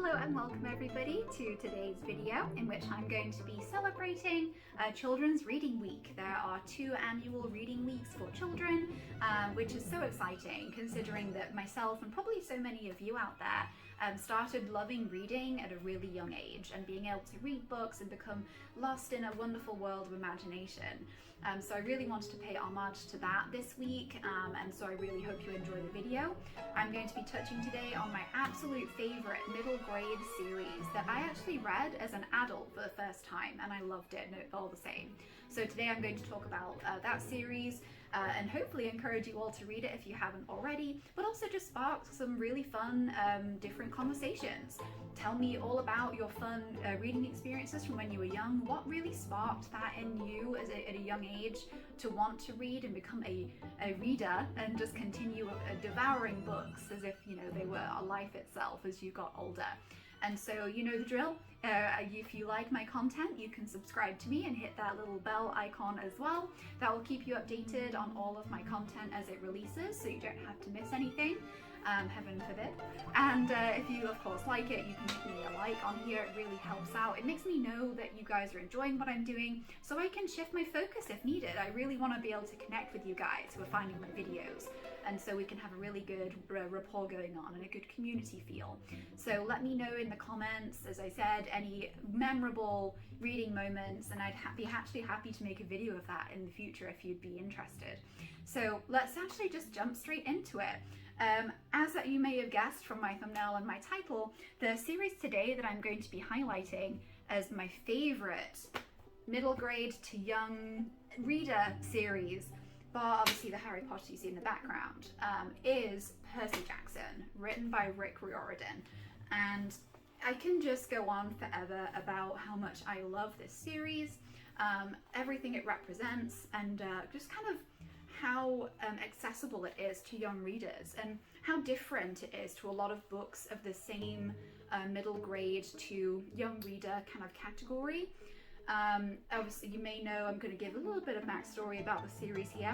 Hello and welcome everybody to today's video in which I'm going to be celebrating Children's Reading Week. There are 2 annual reading weeks for children, which is so exciting considering that myself and probably so many of you out there started loving reading at a really young age and being able to read books and become lost in a wonderful world of imagination. So I really wanted to pay homage to that this week, and so I really hope you enjoy the video. I'm going to be touching today on my absolute favorite middle grade series that I actually read as an adult for the first time, and I loved it all the same. So today I'm going to talk about that series and hopefully encourage you all to read it if you haven't already, but also just spark some really fun different conversations. Tell me all about your fun reading experiences from when you were young. What really sparked that in you at a young age to want to read and become a reader and just continue devouring books as if, you know, they were life itself as you got older. And so you know the drill. If you like my content, you can subscribe to me and hit that little bell icon as well. That will keep you updated on all of my content as it releases, so you don't have to miss anything. Heaven forbid. And if you of course like it, you can give me a like on here. It really helps out. It makes me know that you guys are enjoying what I'm doing, so I can shift my focus if needed. I really want to be able to connect with you guys who are finding my videos, and so we can have a really good rapport going on and a good community feel. So let me know in the comments, as I said, any memorable reading moments, and I'd be actually happy to make a video of that in the future if you'd be interested. So let's actually just jump straight into it. As you may have guessed from my thumbnail and my title, the series today that I'm going to be highlighting as my favorite middle grade to young reader series, bar obviously the Harry Potter you see in the background, is Percy Jackson, written by Rick Riordan. And I can just go on forever about how much I love this series, everything it represents, and just kind of how accessible it is to young readers and how different it is to a lot of books of the same middle grade to young reader kind of category. Obviously you may know I'm going to give a little bit of backstory about the series here.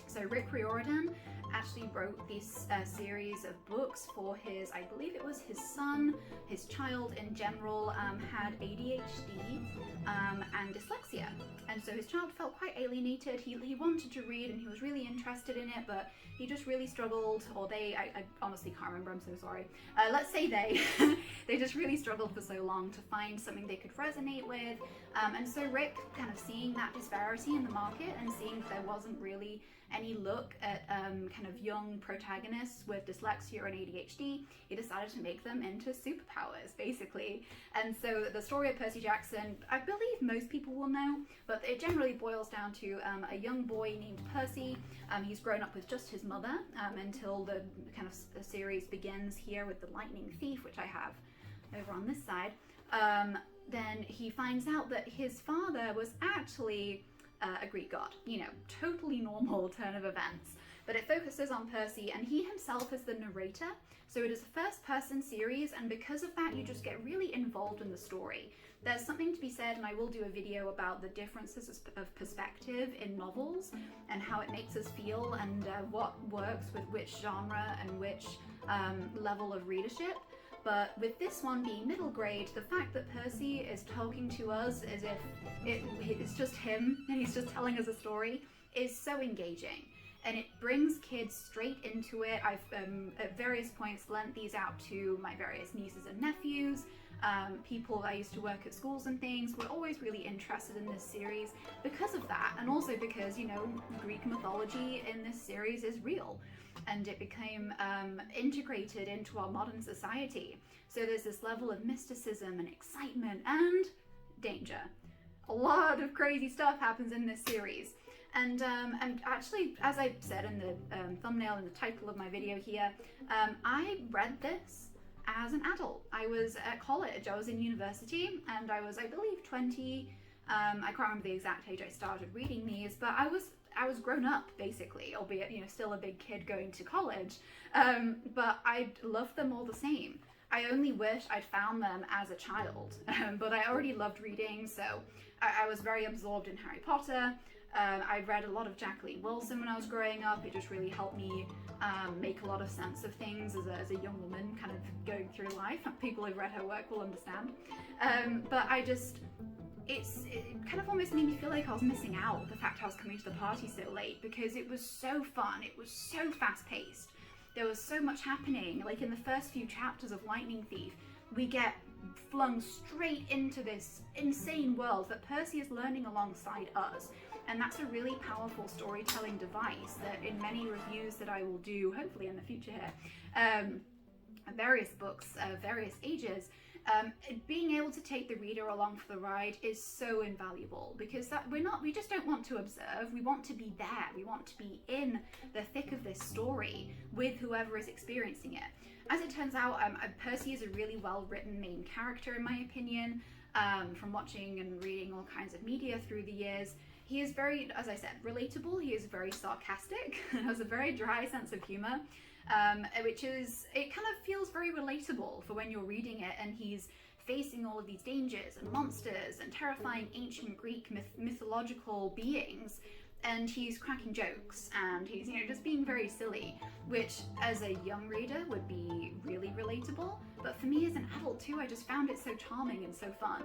So Rick Riordan actually wrote this series of books for his, I believe it was his son, his child in general had ADHD and dyslexia, and so his child felt quite alienated. He wanted to read and he was really interested in it, but he just really struggled, or I honestly can't remember, I'm so sorry. Let's say they just really struggled for so long to find something they could resonate with, and so Rick, kind of seeing that disparity in the market and seeing that there wasn't really any look at kind of young protagonists with dyslexia and ADHD, he decided to make them into superpowers, basically. And so the story of Percy Jackson, I believe most people will know, but it generally boils down to a young boy named Percy. He's grown up with just his mother until the kind of series begins here with the Lightning Thief, which I have over on this side. Then he finds out that his father was actually a Greek god, you know, totally normal turn of events, but it focuses on Percy and he himself is the narrator. So it is a first-person series, and because of that you just get really involved in the story. There's something to be said, and I will do a video about the differences of perspective in novels and how it makes us feel, and what works with which genre and which level of readership. But with this one being middle grade, the fact that Percy is talking to us as if it's just him and he's just telling us a story is so engaging. And it brings kids straight into it. I've at various points lent these out to my various nieces and nephews. People I used to work at schools and things were always really interested in this series because of that, and also because, you know, Greek mythology in this series is real, and it became integrated into our modern society. So there's this level of mysticism and excitement and danger. A lot of crazy stuff happens in this series. And actually, as I said in the thumbnail and the title of my video here, I read this as an adult. I was at college, I was in university, and I was, I believe, 20. I can't remember the exact age I started reading these, but I was grown up, basically, albeit, you know, still a big kid going to college, but I loved them all the same. I only wish I'd found them as a child, but I already loved reading, so I was very absorbed in Harry Potter. I read a lot of Jacqueline Wilson when I was growing up. It just really helped me make a lot of sense of things as a young woman kind of going through life. People who've read her work will understand. But it kind of almost made me feel like I was missing out, the fact I was coming to the party so late, because it was so fun. It was so fast paced. There was so much happening. Like in the first few chapters of Lightning Thief, we get flung straight into this insane world that Percy is learning alongside us. And that's a really powerful storytelling device that in many reviews that I will do, hopefully in the future here, various books, various ages, being able to take the reader along for the ride is so invaluable, because we just don't want to observe, we want to be there, we want to be in the thick of this story with whoever is experiencing it. As it turns out, Percy is a really well written main character in my opinion, from watching and reading all kinds of media through the years. He is very, as I said, relatable, he is very sarcastic, has a very dry sense of humor. It kind of feels very relatable for when you're reading it and he's facing all of these dangers and monsters and terrifying ancient Greek mythological beings, and he's cracking jokes and he's, just being very silly, which as a young reader would be really relatable, but for me as an adult too, I just found it so charming and so fun.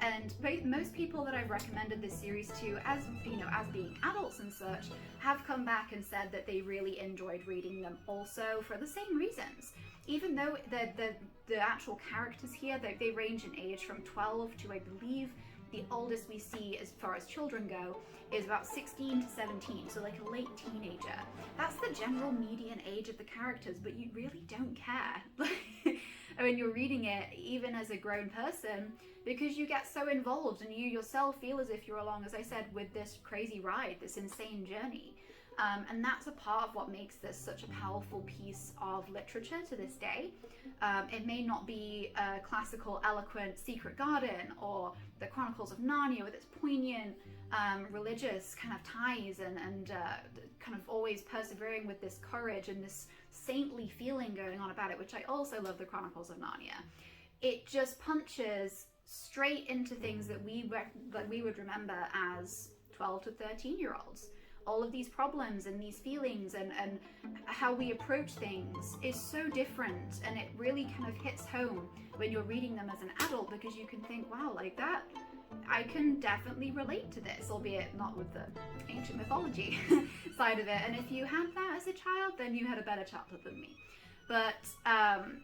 And most people that I've recommended this series to, as being adults and such, have come back and said that they really enjoyed reading them also for the same reasons. Even though the actual characters here, they range in age from 12 to, I believe, the oldest we see as far as children go is about 16 to 17, so like a late teenager. That's the general median age of the characters, but you really don't care when you're reading it, even as a grown person, because you get so involved and you yourself feel as if you're along, as I said, with this crazy ride, this insane journey. And that's a part of what makes this such a powerful piece of literature to this day. It may not be a classical, eloquent Secret Garden or the Chronicles of Narnia with its poignant religious kind of ties and kind of always persevering with this courage and this saintly feeling going on about it, which I also love the Chronicles of Narnia. It just punches straight into things that we would remember as 12 to 13-year-olds. All of these problems and these feelings and how we approach things is so different, and it really kind of hits home when you're reading them as an adult, because you can think, wow, like that, I can definitely relate to this, albeit not with the ancient mythology side of it. And if you had that as a child, then you had a better childhood than me. But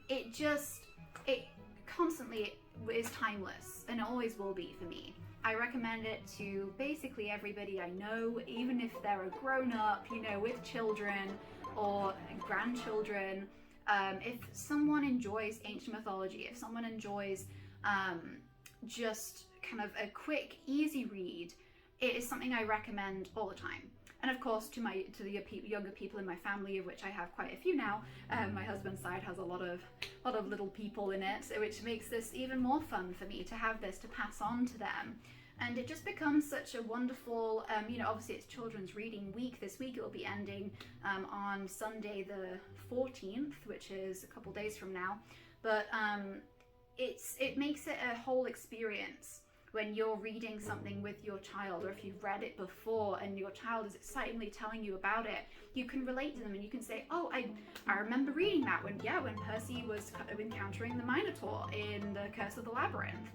it constantly is timeless, and it always will be for me. I recommend it to basically everybody I know, even if they're a grown-up, with children or grandchildren. If someone enjoys ancient mythology, if someone enjoys just kind of a quick, easy read, it is something I recommend all the time. And of course, to the younger people in my family, of which I have quite a few now, my husband's side has a lot of little people in it, which makes this even more fun for me to have this to pass on to them. And it just becomes such a wonderful, obviously it's Children's Reading Week. This week it will be ending on Sunday the 14th, which is a couple days from now. But it makes it a whole experience when you're reading something with your child, or if you've read it before and your child is excitingly telling you about it, you can relate to them and you can say, oh, I remember reading that when Percy was encountering the Minotaur in the Curse of the Labyrinth.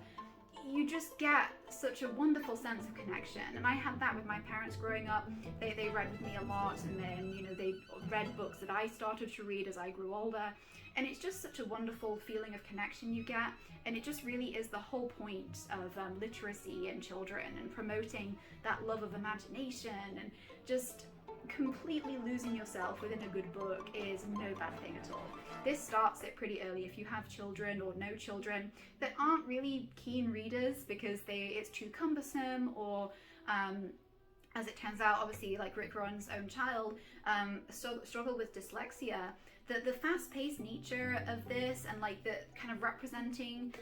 You just get such a wonderful sense of connection. And I had that with my parents growing up. They read with me a lot, and then they read books that I started to read as I grew older, and it's just such a wonderful feeling of connection you get. And it just really is the whole point of literacy in children, and promoting that love of imagination, and just completely losing yourself within a good book is no bad thing at all. This starts it pretty early if you have children or no children that aren't really keen readers because it's too cumbersome, or as it turns out, obviously, like Rick Rowan's own child struggled with dyslexia. the fast-paced nature of this, and like the kind of representing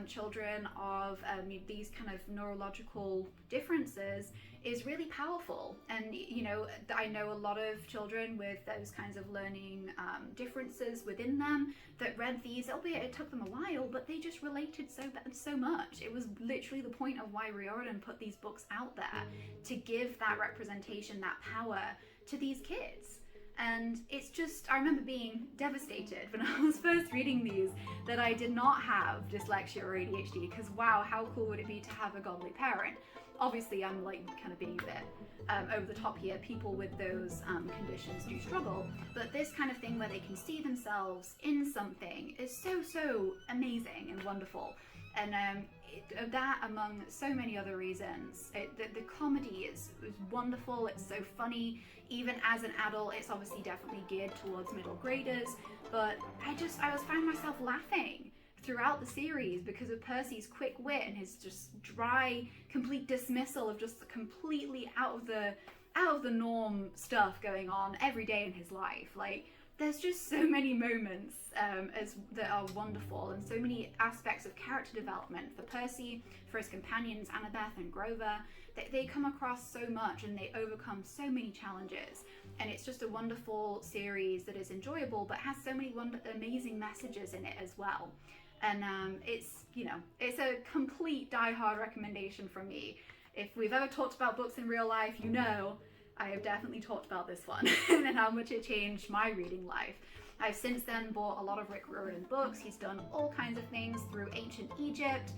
children of these kind of neurological differences is really powerful. And you know, I know a lot of children with those kinds of learning differences within them that read these, albeit it took them a while, but they just related so much. It was literally the point of why Riordan put these books out there, to give that representation, that power to these kids. And it's just, I remember being devastated when I was first reading these that I did not have dyslexia or ADHD, because wow, how cool would it be to have a godly parent? Obviously, I'm like kind of being a bit over the top here. People with those conditions do struggle, but this kind of thing where they can see themselves in something is so amazing and wonderful. And that, among so many other reasons, the comedy is wonderful. It's so funny. Even as an adult, it's obviously definitely geared towards middle graders, but I found myself laughing throughout the series because of Percy's quick wit and his just dry, complete dismissal of just completely out of the norm stuff going on every day in his life. Like, there's just so many moments that are wonderful, and so many aspects of character development for Percy, for his companions Annabeth and Grover. They come across so much and they overcome so many challenges, and it's just a wonderful series that is enjoyable but has so many amazing messages in it as well. And it's, you know, it's a complete die-hard recommendation from me. If we've ever talked about books in real life, you know I have definitely talked about this one and how much it changed my reading life. I've since then bought a lot of Rick Riordan books. He's done all kinds of things through ancient Egypt,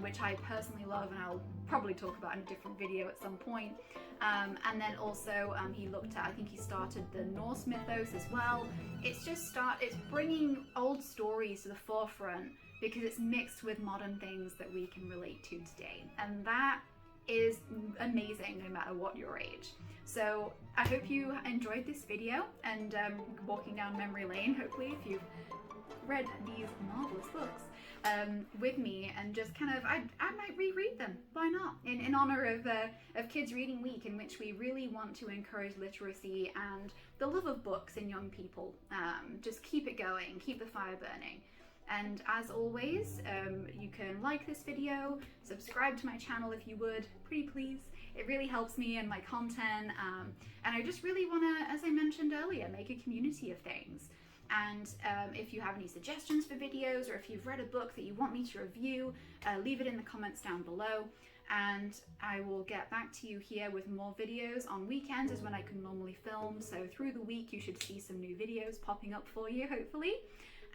which I personally love, and I'll probably talk about in a different video at some point. And then also he looked at, I think he started the Norse mythos as well. It's bringing old stories to the forefront because it's mixed with modern things that we can relate to today. And that is amazing no matter what your age. So I hope you enjoyed this video and walking down memory lane, hopefully, if you've read these marvelous books with me, and just kind of, I might reread them, why not, in honor of Kids Reading Week, in which we really want to encourage literacy and the love of books in young people. Just keep it going, keep the fire burning. And as always, you can like this video, subscribe to my channel if you would, pretty please. It really helps me and my content, and I just really want to, as I mentioned earlier, make a community of things. And if you have any suggestions for videos, or if you've read a book that you want me to review, leave it in the comments down below, and I will get back to you here with more videos. On weekends is when I can normally film, so through the week you should see some new videos popping up for you, hopefully.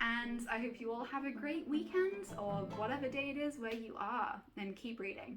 And I hope you all have a great weekend, or whatever day it is where you are, and keep reading.